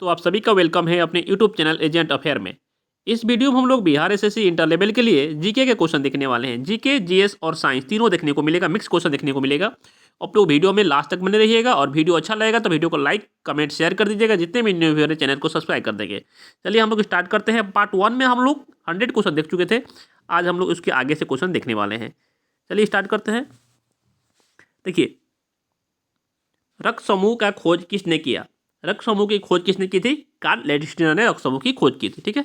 तो आप सभी का वेलकम है अपने यूट्यूब चैनल एजेंट अफेयर में। इस वीडियो में हम लोग बिहार एसएससी इंटर लेवल के लिए जीके के क्वेश्चन देखने वाले हैं। जीके, जीएस और साइंस तीनों देखने को मिलेगा, मिक्स क्वेश्चन देखने को मिलेगा। आप लोग वीडियो में लास्ट तक बने रहिएगा और वीडियो अच्छा लगेगा तो वीडियो को लाइक, कमेंट, शेयर कर दीजिएगा। जितने भी न्यू व्यूअर हैं चैनल को सब्सक्राइब कर देंगे। चलिए हम लोग स्टार्ट करते हैं। पार्ट 1 में हम लोग 100 क्वेश्चन देख चुके थे। आज हम लोग उसके आगे से क्वेश्चन देखने वाले हैं। चलिए स्टार्ट करते हैं। देखिए, रक्त समूह का खोज किसने किया? रक्त समूह की खोज किसने की थी? कार्ल लैंडस्टीनर ने रक्त समूह की खोज की थी। ठीक है,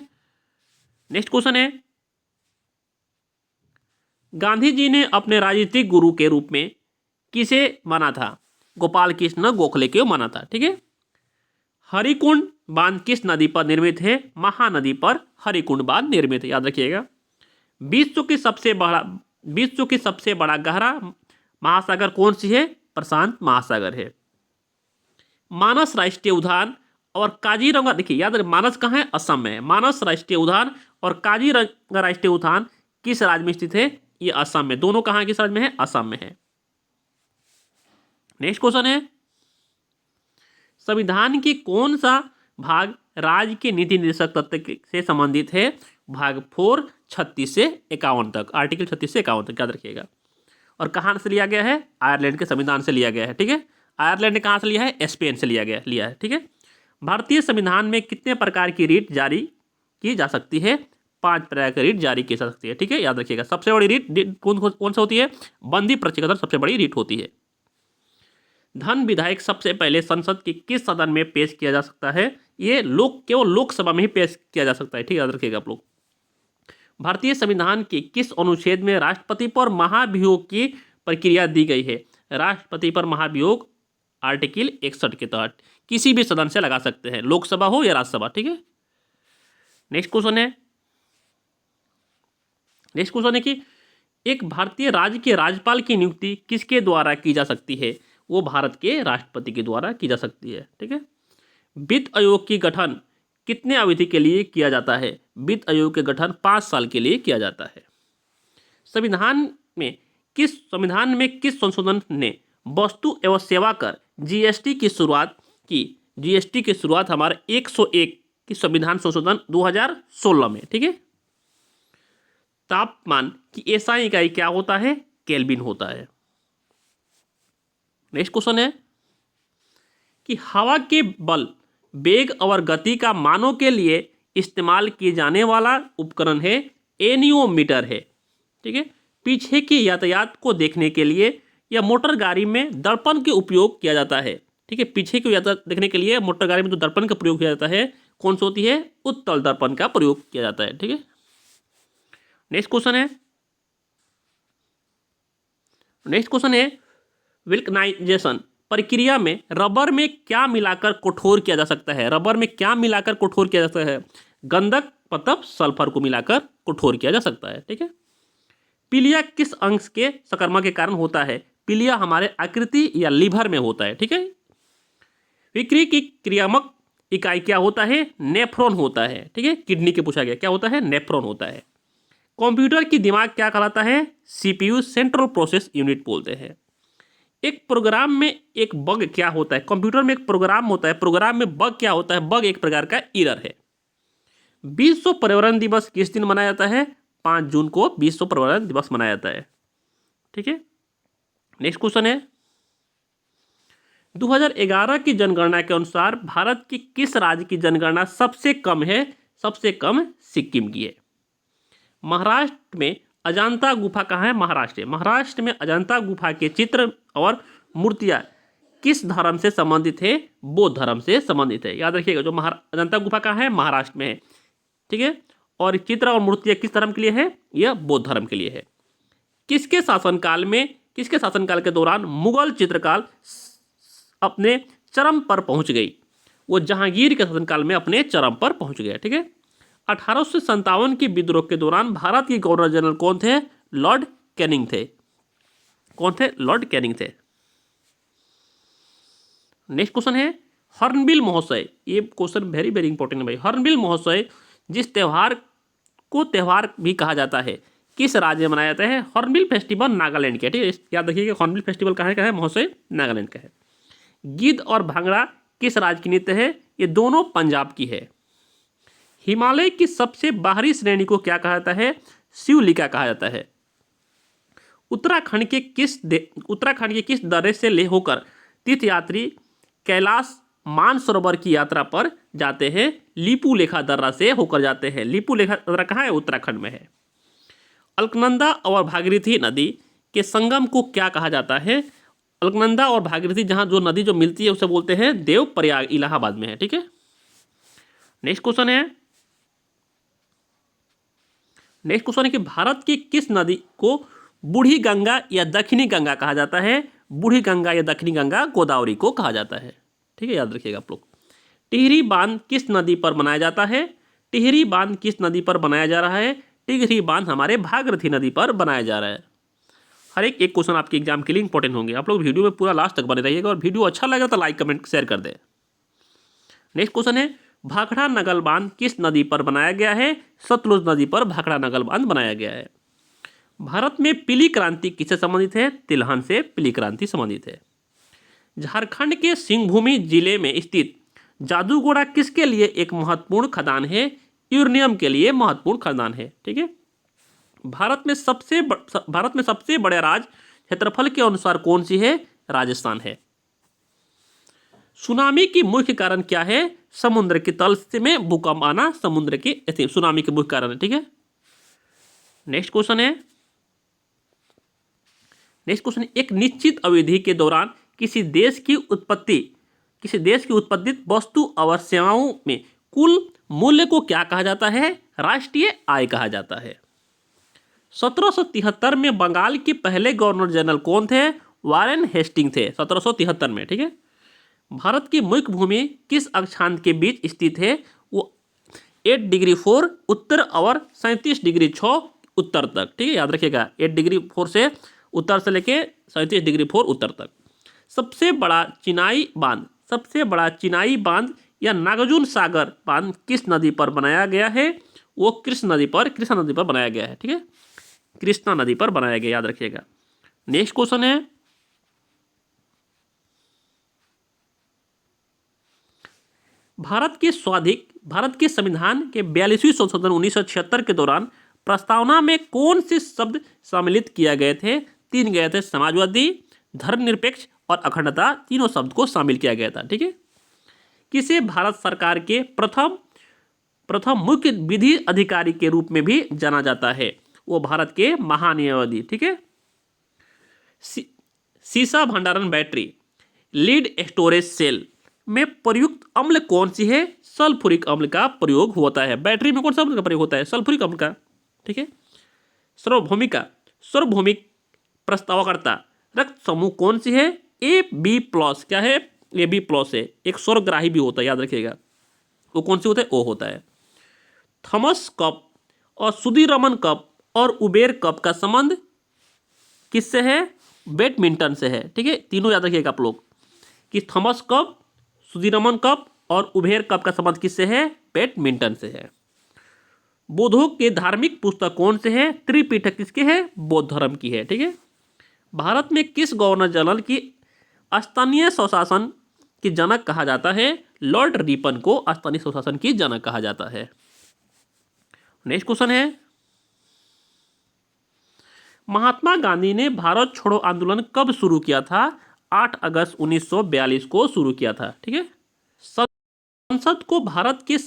नेक्स्ट क्वेश्चन है, गांधी जी ने अपने राजनीतिक गुरु के रूप में किसे माना था? गोपाल कृष्ण गोखले को माना था। ठीक है, हरिकुंड बांध किस नदी पर निर्मित है? महानदी पर हरिकुंड बांध निर्मित है, याद रखिएगा। विश्व की सबसे बड़ा गहरा महासागर कौन सी है? प्रशांत महासागर है। मानस राष्ट्रीय उद्यान और काजीरंगा, देखिए याद रखिए, मानस कहाँ है? असम में है। मानस राष्ट्रीय उद्यान और काजीरंगा राष्ट्रीय उद्यान किस राज्य में स्थित है? ये असम में। दोनों कहाँ किस राज्य में है? असम में है। नेक्स्ट क्वेश्चन है, संविधान की कौन सा भाग राज्य के नीति निर्देशक तत्व से संबंधित है? भाग 4 36 से 51 तक, आर्टिकल 36 से 51 तक, याद रखिएगा। और कहाँ से लिया गया है? आयरलैंड के संविधान से लिया गया है। ठीक है, आयरलैंड ने कहाँ से लिया है? स्पेन से लिया है। ठीक है, भारतीय संविधान में कितने प्रकार की रीट जारी की जा सकती है? 5 प्रकार की रीट जारी की जा सकती है। ठीक है, याद रखिएगा। सबसे बड़ी रीट कौन सा होती है? बंदी प्रक्षेत्र सबसे बड़ी रीट होती है। धन विधायक सबसे पहले संसद के किस सदन में पेश किया जा सकता है? ये केवल लोकसभा में ही पेश किया जा सकता है। ठीक है, याद रखिएगा आप लोग। भारतीय संविधान के किस अनुच्छेद में राष्ट्रपति पर महाभियोग की प्रक्रिया दी गई है? राष्ट्रपति पर महाभियोग आर्टिकल 61 के तहत किसी भी सदन से लगा सकते हैं, लोकसभा हो या राज्यसभा। ठीक है, नेक्स्ट क्वेश्चन है कि एक भारतीय राज्य के राज्यपाल की नियुक्ति किसके द्वारा की जा सकती है? वो भारत के राष्ट्रपति के द्वारा की जा सकती है। ठीक है, वित्त आयोग की गठन कितने अवधि के लिए किया जाता है? वित्त आयोग के गठन 5 साल के लिए किया जाता है। संविधान में किस संशोधन ने वस्तु एवं सेवा कर जीएसटी की शुरुआत की? जीएसटी की शुरुआत हमारे 101 की संविधान संशोधन 2016 में। ठीक है, तापमान की एसआई इकाई क्या होता है? केल्विन होता है। नेक्स्ट क्वेश्चन है कि हवा के बल, वेग और गति का मानों के लिए इस्तेमाल किए जाने वाला उपकरण है एनियोमीटर है। ठीक है, पीछे की यातायात को देखने के लिए या मोटर गाड़ी में दर्पण के उपयोग किया जाता है। ठीक है, पीछे की यातायात देखने के लिए मोटर गाड़ी में जो दर्पण का प्रयोग किया जाता है, कौन सी होती है? उत्तल दर्पण का प्रयोग किया जाता है। ठीक है, नेक्स्ट क्वेश्चन है विल्कनाइजेशन प्रक्रिया में रबर में क्या मिलाकर कठोर किया जा सकता है? रबर में क्या मिलाकर कठोर किया जा सकता है? गंधक, पतप, सल्फर को मिलाकर कठोर किया जा सकता है। ठीक है, पीलिया किस अंश के संक्रमण के कारण होता है? पीलिया हमारे आकृति या लीवर में होता है। ठीक है, विक्रिया की क्रियात्मक इकाई क्या होता है? नेफ्रॉन होता है। ठीक है, किडनी के पूछा गया, क्या होता है? नेफ्रॉन होता है। कंप्यूटर की दिमाग क्या कहलाता है? सीपीयू, सेंट्रल प्रोसेस यूनिट बोलते हैं। एक प्रोग्राम में एक बग क्या होता है? कंप्यूटर में एक प्रोग्राम होता है, प्रोग्राम में बग क्या होता है? बग एक प्रकार का एरर है। विश्व पर्यावरण दिवस किस दिन मनाया जाता है? 5 जून को विश्व पर्यावरण दिवस मनाया जाता है। ठीक है, नेक्स्ट क्वेश्चन है, 2011 की जनगणना के अनुसार भारत की किस राज्य की जनगणना सबसे कम है? सबसे कम सिक्किम की है। महाराष्ट्र में अजंता गुफा कहाँ है? महाराष्ट्र में अजंता गुफा के चित्र और मूर्तियां किस धर्म से संबंधित है? बौद्ध धर्म से संबंधित है। याद रखिएगा, जो अजंता गुफा कहाँ है? महाराष्ट्र में है। ठीक है, और चित्र और मूर्तियां किस धर्म के लिए है? यह बौद्ध धर्म के लिए है। किसके शासनकाल के दौरान मुगल चित्रकला अपने चरम पर पहुंच गई? वो जहांगीर के शासनकाल में अपने चरम पर पहुंच गया। ठीक है, 1857 के विद्रोह के दौरान भारत के गवर्नर जनरल कौन थे? लॉर्ड कैनिंग थे। कौन थे? लॉर्ड कैनिंग थे। नेक्स्ट क्वेश्चन है, हॉर्नबिल महोत्सव, ये क्वेश्चन वेरी वेरी इंपॉर्टेंट है भाई। हॉर्नबिल महोत्सव जिस त्यौहार को त्यौहार भी कहा जाता है, किस राज्य में मनाया जाता है? हॉर्नबिल फेस्टिवल नागालैंड का। ठीक है, याद रखिएगा, हॉर्नबिल फेस्टिवल कहाँ का है? महोत्सव नागालैंड का है। गिद्ध और भांगड़ा किस राज्य की नृत्य है? ये दोनों पंजाब की है। हिमालय की सबसे बाहरी श्रेणी को क्या कहा जाता है? शिवलिका कहा जाता है। उत्तराखंड के किस दर्रे से ले होकर तीर्थयात्री कैलाश मानसरोवर की यात्रा पर जाते हैं? लिपू लेखा दर्रा से होकर जाते हैं। लिपू लेखा दर्रा कहाँ है? उत्तराखंड में है। अलकनंदा और भागीरथी नदी के संगम को क्या कहा जाता है? अलकनंदा और भागीरथी जहाँ जो नदी जो मिलती है उसे बोलते हैं देवप्रयाग, इलाहाबाद में है। ठीक है, नेक्स्ट क्वेश्चन है कि भारत की किस नदी को बूढ़ी गंगा या दक्षिणी गंगा कहा जाता है? बूढ़ी गंगा या दक्षिणी गंगा गोदावरी को कहा जाता है। ठीक है, याद रखिएगा आप लोग। टिहरी बांध किस नदी पर बनाया जाता है? टिहरी बांध किस नदी पर बनाया जा रहा है? टिहरी बांध हमारे भागीरथी नदी पर बनाया जा रहा है। हर एक क्वेश्चन आपके एग्जाम के लिए इंपॉर्टेंट होंगे। आप लोग वीडियो में पूरा लास्ट तक बने रहिएगा और वीडियो अच्छा लगे तो लाइक कमेंट शेयर कर दें। नेक्स्ट क्वेश्चन है भाखड़ा नगल बांध किस नदी पर बनाया गया है? सतलुज नदी पर भाखड़ा नगल बांध बनाया गया है। भारत में पीली क्रांति किससे संबंधित है? तिलहन से पीली क्रांति संबंधित है। झारखंड के सिंहभूमि जिले में स्थित जादूगोड़ा किसके लिए एक महत्वपूर्ण खदान है? यूरेनियम के लिए महत्वपूर्ण खदान है। ठीक है, भारत में सबसे बड़े राज्य क्षेत्रफल के अनुसार कौन सी है? राजस्थान है। सुनामी की मुख्य कारण क्या है? समुद्र के तल में भूकंप आना समुद्र के सुनामी के मुख्य कारण है। ठीक है, नेक्स्ट क्वेश्चन एक निश्चित अवधि के दौरान किसी देश की उत्पादित वस्तु और सेवाओं में कुल मूल्य को क्या कहा जाता है? राष्ट्रीय आय कहा जाता है। 1773 में बंगाल के पहले गवर्नर जनरल कौन थे? वारेन हेस्टिंग थे 1773 में। ठीक है, भारत की मुख्य भूमि किस अक्षांश के बीच स्थित है? वो 8 डिग्री 4 उत्तर और 37 डिग्री 6 उत्तर तक। ठीक है, याद रखिएगा 8 डिग्री 4 से उत्तर से लेके 37 डिग्री 4 उत्तर तक। सबसे बड़ा चिनाई बांध या नागार्जुन सागर बांध किस नदी पर बनाया गया है? वो कृष्णा नदी पर बनाया गया है। ठीक है, कृष्णा नदी पर बनाया गया, याद रखिएगा। नेक्स्ट क्वेश्चन है भारत के संविधान के 42वें संशोधन 1976 के दौरान प्रस्तावना में कौन से शब्द सम्मिलित किए गए थे? 3 गए थे, समाजवादी, धर्मनिरपेक्ष और अखंडता, तीनों शब्द को शामिल किया गया था। ठीक है, किसे भारत सरकार के प्रथम मुख्य विधि अधिकारी के रूप में भी जाना जाता है? वो भारत के महान्यायवादी। ठीक है, सीसा भंडारण बैटरी लीड स्टोरेज सेल में प्रयुक्त अम्ल कौन सी है? सल्फ्यूरिक अम्ल का प्रयोग होता है। बैटरी में कौन सा अम्ल का प्रयोग होता है? सल्फ्यूरिक अम्ल का। ठीक है, सार्वभौमिक प्रस्तावकर्ता रक्त समूह कौन सी है? AB+। क्या है? AB+ है। एक स्वर्गग्राही भी होता है, याद रखिएगा। वो कौन सी होता है? O होता है। थॉमस कप और सुदीरमन कप और उबेर कप का संबंध किससे है? बैडमिंटन से है। ठीक है, तीनों याद रखिएगा आप लोग कि थॉमस कप, सुदीरमन कप और उबेर कप का संबंध किससे है? बैडमिंटन से है। बौद्धों के धार्मिक पुस्तक कौन से है? त्रिपिटक किसके है? बौद्ध धर्म की है। ठीक है, भारत में किस गवर्नर जनरल की स्थानीय स्वशासन के जनक कहा जाता है? लॉर्ड रिपन को स्थानीय स्वशासन की जनक कहा जाता है। नेक्स्ट क्वेश्चन है महात्मा गांधी ने भारत छोड़ो आंदोलन कब शुरू किया था? 8 अगस्त 1942 को शुरू किया था। ठीक है, संसद को भारत के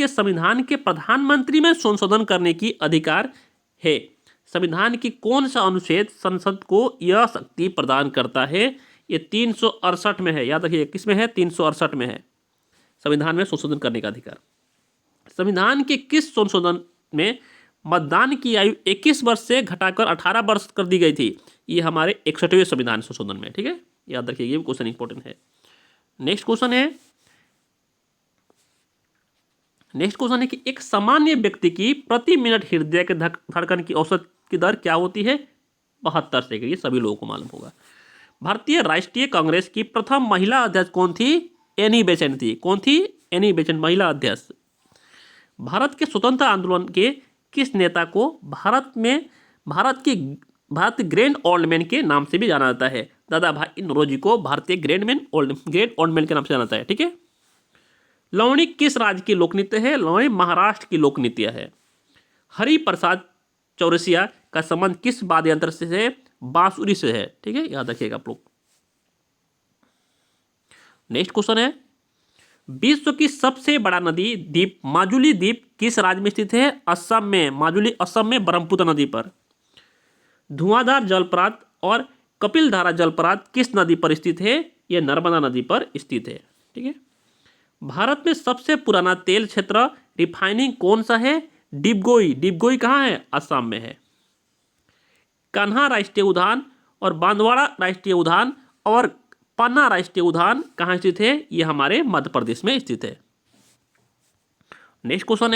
संविधान के प्रधानमंत्री में संशोधन करने की अधिकार है। संविधान की कौन सा अनुच्छेद संसद को यह शक्ति प्रदान करता है? ये 368 में है, याद रखिए। किस में है? 368 में है, संविधान में संशोधन करने का अधिकार। संविधान के किस संशोधन में मतदान की आयु 21 वर्ष से घटाकर 18 वर्ष कर दी गई थी? ये हमारे 61वें संविधान संशोधन में। ठीक है, याद रखिए, ये क्वेश्चन इंपॉर्टेंट है। नेक्स्ट क्वेश्चन है कि एक सामान्य व्यक्ति की प्रति मिनट हृदय के धड़कन की औसत की दर क्या होती है? 72 सेकंड। ये सभी लोगों को मालूम होगा। भारतीय राष्ट्रीय कांग्रेस की प्रथम महिला अध्यक्ष कौन थी? एनी बेसेंट थी। कौन थी? एनी बेसेंट, महिला अध्यक्ष। भारत के स्वतंत्रता आंदोलन के किस नेता को भारत के ग्रैंड ओल्ड मैन के नाम से भी जाना जाता है? दादा भाई नौरोजी को भारतीय ग्रेट ओल्ड के नाम से जाना जाता है। ठीक है। लवणी किस राज्य की लोक नृत्य है? लवणी महाराष्ट्र की लोक नृत्य है। हरिप्रसाद चौरसिया का संबंध किस वाद्य यंत्र से है? बांसुरी से है। ठीक है, याद रखिएगा आप लोग। नेक्स्ट क्वेश्चन है, विश्व की सबसे बड़ा नदी द्वीप माजुली द्वीप किस राज्य में स्थित है? असम में। माजुली असम में ब्रह्मपुत्र नदी पर। धुआंधार जलप्रपात और कपिलधारा जलप्रपात किस नदी पर स्थित है? यह नर्मदा नदी पर स्थित है। ठीक है। भारत में सबसे पुराना तेल क्षेत्र रिफाइनिंग कौन सा है? डिबगोई। डिबगोई कहाँ है? असम में है। कान्हा राष्ट्रीय उद्यान और बांदवाड़ा राष्ट्रीय उद्यान और पन्ना राष्ट्रीय उद्यान कहाँ स्थित है? यह हमारे मध्य प्रदेश में स्थित है। नेक्स्ट क्वेश्चन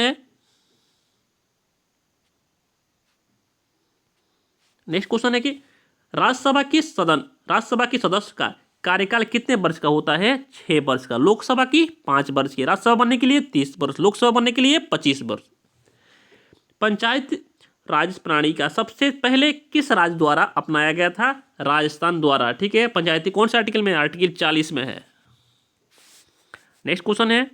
है, कि राज्यसभा की सदस्य का कार्यकाल कितने वर्ष का होता है? 6 वर्ष का। लोकसभा की 5 वर्ष की। राज्यसभा बनने के लिए 30 वर्ष, लोकसभा बनने के लिए 25 वर्ष। पंचायत राज प्रणाली का सबसे पहले किस राज्य द्वारा अपनाया गया था? राजस्थान द्वारा। ठीक है। पंचायती कौन से आर्टिकल में? आर्टिकल 40 में है। नेक्स्ट क्वेश्चन है,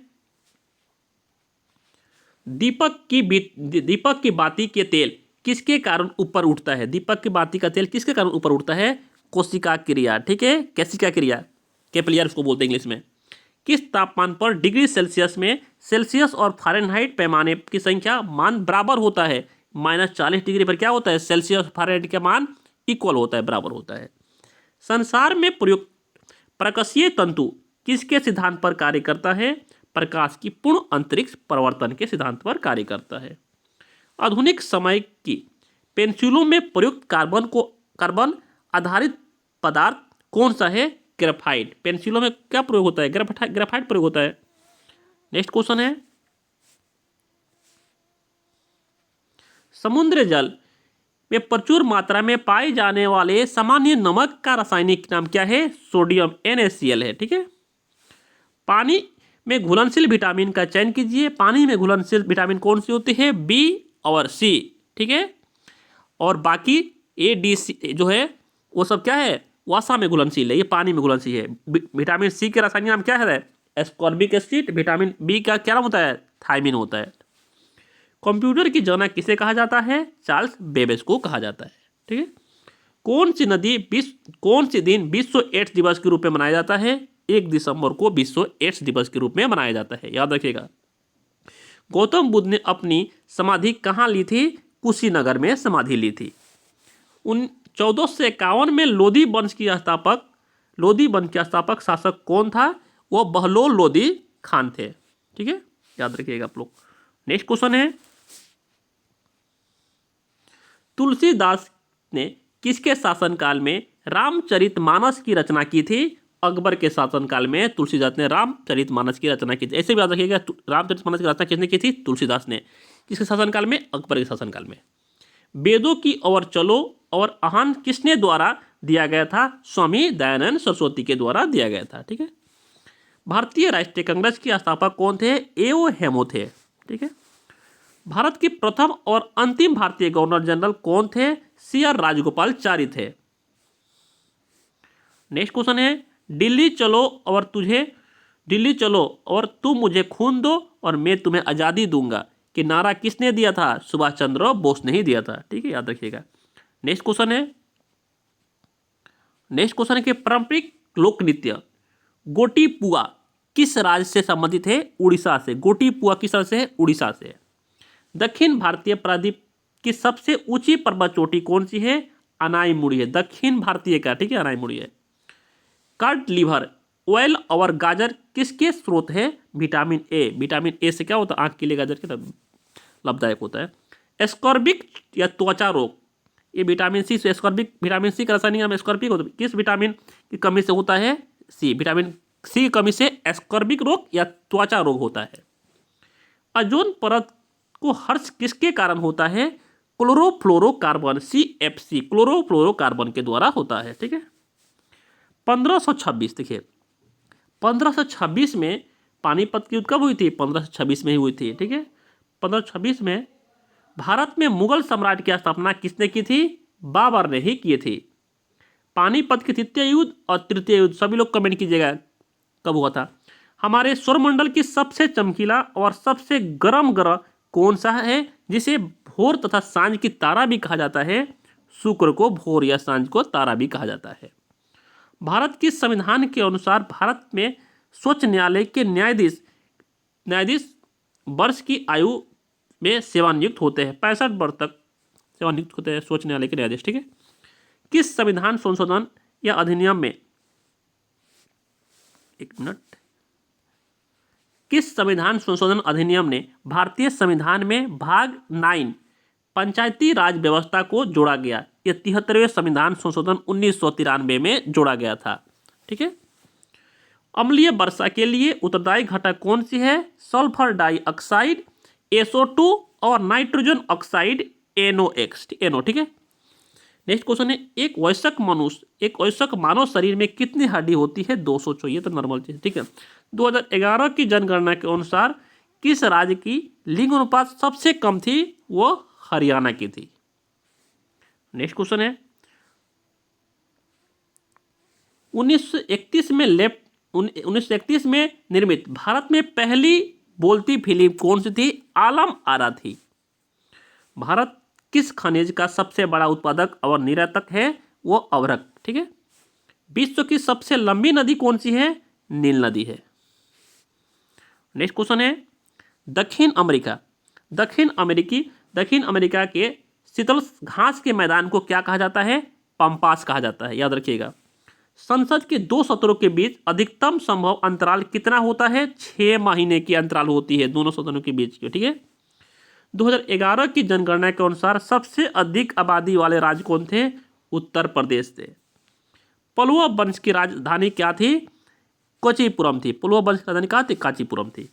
दीपक की बाती के तेल किसके कारण ऊपर उठता है? दीपक की बाती का तेल किसके कारण ऊपर उठता है? कोशिका क्रिया। ठीक है, कैसिका क्रिया, कैपिलियर उसको बोलते हैं इंग्लिश में। किस तापमान पर डिग्री सेल्सियस में सेल्सियस और फ़ारेनहाइट पैमाने की संख्या मान बराबर होता है? -40 डिग्री पर क्या होता है? सेल्सियस फ़ारेनहाइट का मान इक्वल होता है, बराबर होता है। संसार में प्रयुक्त प्रकाशीय तंतु किसके सिद्धांत पर कार्य करता है? प्रकाश की पूर्ण अंतरिक्ष परिवर्तन के सिद्धांत पर कार्य करता है। आधुनिक समय की पेंसिलों में प्रयुक्त कार्बन आधारित पदार्थ कौन सा है? ग्रेफाइट। पेंसिलों में क्या प्रयोग होता है? ग्रेफाइट प्रयोग होता है। नेक्स्ट क्वेश्चन है, समुद्र जल में प्रचुर मात्रा में पाए जाने वाले सामान्य नमक का रासायनिक नाम क्या है? सोडियम, NaCl है। ठीक है। पानी में घुलनशील विटामिन का चयन कीजिए। पानी में घुलनशील विटामिन कौन सी होती है? B और C। ठीक है। और बाकी A, D, C जो है वो सब क्या है? वसा में घुलनशील है, ये पानी में घुलनशील है। विटामिन C के रासायनिक नाम क्या है? Ascorbic acid. विटामिन B का क्या नाम होता है? थायमिन होता है। कंप्यूटर की जनक किसे कहा जाता है? चार्ल्स बेबेज को कहा जाता है। ठीक है। कौन सी दिन विश्व एड्स दिवस के रूप में मनाया जाता है? 1 दिसंबर को विश्व एड्स दिवस के रूप में मनाया जाता है, याद रखिएगा। गौतम बुद्ध ने अपनी समाधि कहाँ ली थी? कुशीनगर में समाधि ली थी। 1451 में लोधी वंश के स्थापक शासक कौन था? वो बहलोल लोधी खान थे। ठीक है, याद रखिएगा आप लोग। नेक्स्ट क्वेश्चन है, तुलसीदास ने किसके शासनकाल में रामचरितमानस की रचना की थी? अकबर के शासनकाल में तुलसीदास ने रामचरितमानस की रचना की थी। ऐसे भी याद रखिएगा, रामचरितमानस की रचना किसने की थी? तुलसीदास ने। किसके शासनकाल में? अकबर के शासनकाल में। वेदों की ओर चलो और आह्वान किसने द्वारा दिया गया था? स्वामी दयानंद सरस्वती के द्वारा दिया गया था। ठीक है। भारतीय राष्ट्रीय कांग्रेस के स्थापक कौन थे? A.O. हेमो थे। ठीक है। भारत के प्रथम और अंतिम भारतीय गवर्नर जनरल कौन थे? C.R. राजगोपालचारी थे। नेक्स्ट क्वेश्चन है, दिल्ली चलो और तुम मुझे खून दो और मैं तुम्हें आज़ादी दूंगा कि नारा किसने दिया था? सुभाष चंद्र बोस ने ही दिया था। ठीक है, याद रखिएगा। नेक्स्ट क्वेश्चन है कि पारंपरिक लोक नृत्य गोटीपुआ किस राज्य से संबंधित है? उड़ीसा से। गोटीपुआ किस राज्य से है? उड़ीसा से। दक्षिण भारतीय प्रायद्वीप की सबसे ऊंची पर्वत चोटी कौन सी है? अनाईमुड़ी है। दक्षिण भारतीय का, ठीक है, अनाईमुड़ी है। कर्ड लिवर ऑयल और गाजर किसके स्रोत है? Vitamin A. विटामिन ए से क्या होता है? आंख के लिए गाजर के लाभदायक होता है। एस्कॉर्बिक या त्वचा रोग, ये विटामिन सी से विटामिन सी का रासायनिक नाम एस्कॉर्बिक होता है। किस विटामिन की कमी से होता है? सी। विटामिन सी की कमी से एस्कॉर्बिक रोग या त्वचा रोग होता है। ओजोन परत को हर्ष किसके कारण होता है? क्लोरोफ्लोरोकार्बन, CFC, क्लोरोफ्लोरोकार्बन के द्वारा होता है। ठीक है। 1526, देखिए 1526 में पानीपत की युद्ध कब हुई थी? 1526 में ही हुई थी। ठीक है। 1526 में भारत में मुगल सम्राट की स्थापना किसने की थी? बाबर ने ही की थी। पानीपत के द्वितीय युद्ध और तृतीय युद्ध, सभी लोग कमेंट कीजिएगा कब हुआ था। हमारे सौरमंडल की सबसे चमकीला और सबसे गर्म ग्रह कौन सा है, जिसे भोर तथा सांझ की तारा भी कहा जाता है? शुक्र को भोर या सांझ को तारा भी कहा जाता है। भारत के संविधान के अनुसार भारत में सर्वोच्च न्यायालय के न्यायाधीश वर्ष की आयु में सेवानियुक्त होते हैं, 65 वर्ष तक सेवानियुक्त होते हैं सर्वोच्च न्यायालय के न्यायाधीश। ठीक है। किस संविधान संशोधन या अधिनियम में, एक मिनट, किस संविधान संशोधन अधिनियम ने भारतीय संविधान में भाग 9 पंचायती राज व्यवस्था को जोड़ा गया? यह 73वें संविधान संशोधन 1993 में जोड़ा गया था। ठीक है। अम्लीय वर्षा के लिए उत्तरदायी घटक कौन सी है? सल्फर डाइऑक्साइड, SO2 और नाइट्रोजन ऑक्साइड NOx, NO। ठीक है। नेक्स्ट क्वेश्चन है, एक वयस्क मानव शरीर में कितनी हड्डी होती है? 200। ये तो नॉर्मल चीज। ठीक है। 2011 की जनगणना के अनुसार किस राज्य की लिंग अनुपात सबसे कम थी? वो हरियाणा की थी। नेक्स्ट क्वेश्चन है, 1931 में निर्मित भारत में पहली बोलती फिल्म कौन सी थी? आलम आरा थी। भारत किस खनिज का सबसे बड़ा उत्पादक और निर्यातक है? वो अभ्रक। ठीक है। विश्व की सबसे लंबी नदी कौन सी है? नील नदी है। नेक्स्ट क्वेश्चन है, दक्षिण अमेरिका के शीतल घास के मैदान को क्या कहा जाता है? पंपास कहा जाता है, याद रखिएगा। संसद के 2 सत्रों के बीच अधिकतम संभव अंतराल कितना होता है? 6 महीने की अंतराल होती है दोनों सदनों के बीच की। ठीक है। 2011 की जनगणना के अनुसार सबसे अधिक आबादी वाले राज्य कौन थे? उत्तर प्रदेश थे। पल्लव वंश की राजधानी क्या थी? कांचीपुरम थी। पल्लव वंश की राजधानी कहाँ थी? कांचीपुरम थी।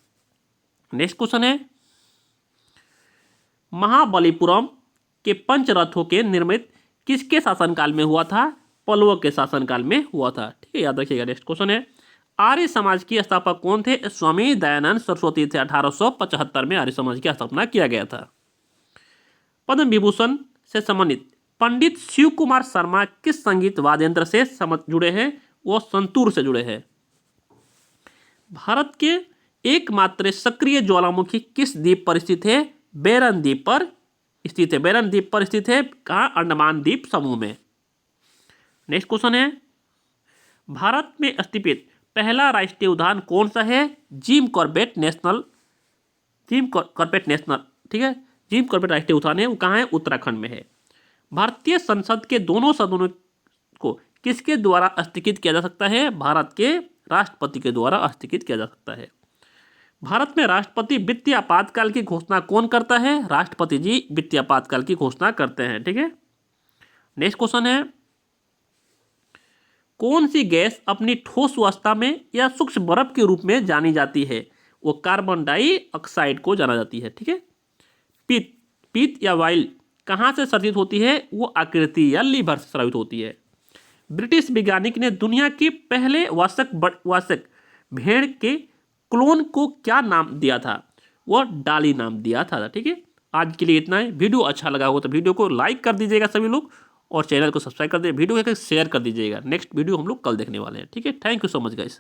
नेक्स्ट क्वेश्चन है, महाबलीपुरम के पंचरथों के निर्मित किसके शासनकाल में हुआ था? पल्लव के शासनकाल में हुआ था। ठीक है, याद रखिएगा। नेक्स्ट क्वेश्चन है, आर्य समाज के स्थापक कौन थे? स्वामी दयानंद सरस्वती थे। 1875 में आर्य समाज की स्थापना किया गया था। पद्म विभूषण से सम्मानित पंडित शिव कुमार शर्मा किस संगीत वाद्य यंत्र से जुड़े हैं? वो संतूर से जुड़े हैं। भारत के एकमात्र सक्रिय ज्वालामुखी किस द्वीप पर स्थित है? बेरन द्वीप पर स्थित है। बेरन द्वीप पर स्थित है। कहाँ? अंडमान द्वीप समूह में। नेक्स्ट क्वेश्चन है, भारत में स्थापित पहला राष्ट्रीय उद्यान कौन सा है? Jim Corbett national. ठीक है, जिम कॉर्बेट राष्ट्रीय उद्यान है, वो कहाँ है? उत्तराखंड में है। भारतीय संसद के दोनों सदनों को किसके द्वारा स्थगित किया जा सकता है? भारत के राष्ट्रपति के द्वारा स्थगित किया जा सकता है। भारत में राष्ट्रपति वित्तीय आपातकाल की घोषणा कौन करता है? राष्ट्रपति जी वित्तीय आपातकाल की घोषणा करते हैं। ठीक है। नेक्स्ट क्वेश्चन है, कौन सी गैस अपनी ठोस अवस्था में या सूक्ष्म बर्फ के रूप में जानी जाती है? वो कार्बन डाइऑक्साइड को जाना जाती है। ठीक है। पित्त या वाइल कहाँ से स्रावित होती है? वो आकृति या लीवर से स्रावित होती है। ब्रिटिश वैज्ञानिक ने दुनिया के पहले वासक भेड़ के क्लोन को क्या नाम दिया था? वो डाली नाम दिया था। ठीक है। आज के लिए इतना है। वीडियो अच्छा लगा हो तो वीडियो को लाइक कर दीजिएगा सभी लोग, और चैनल को सब्सक्राइब कर दीजिए, वीडियो को शेयर कर दीजिएगा। नेक्स्ट वीडियो हम लोग कल देखने वाले हैं। ठीक है। Thank you so much guys.